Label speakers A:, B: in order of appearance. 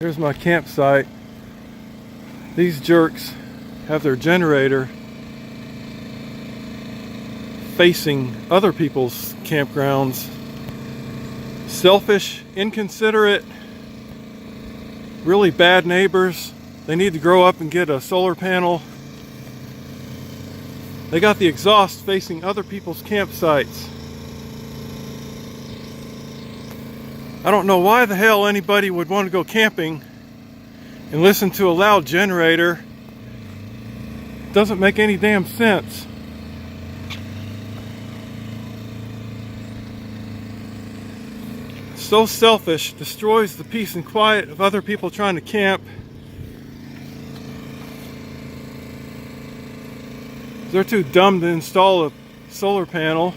A: Here's my campsite. These jerks have their generator facing other people's campgrounds. Selfish, inconsiderate, really bad neighbors. They need to grow up and get a solar panel. They got the exhaust facing other people's campsites. I don't know why the hell anybody would want to go camping and listen to a loud generator. It doesn't make any damn sense. So selfish, destroys the peace and quiet of other people trying to camp. They're too dumb to install a solar panel.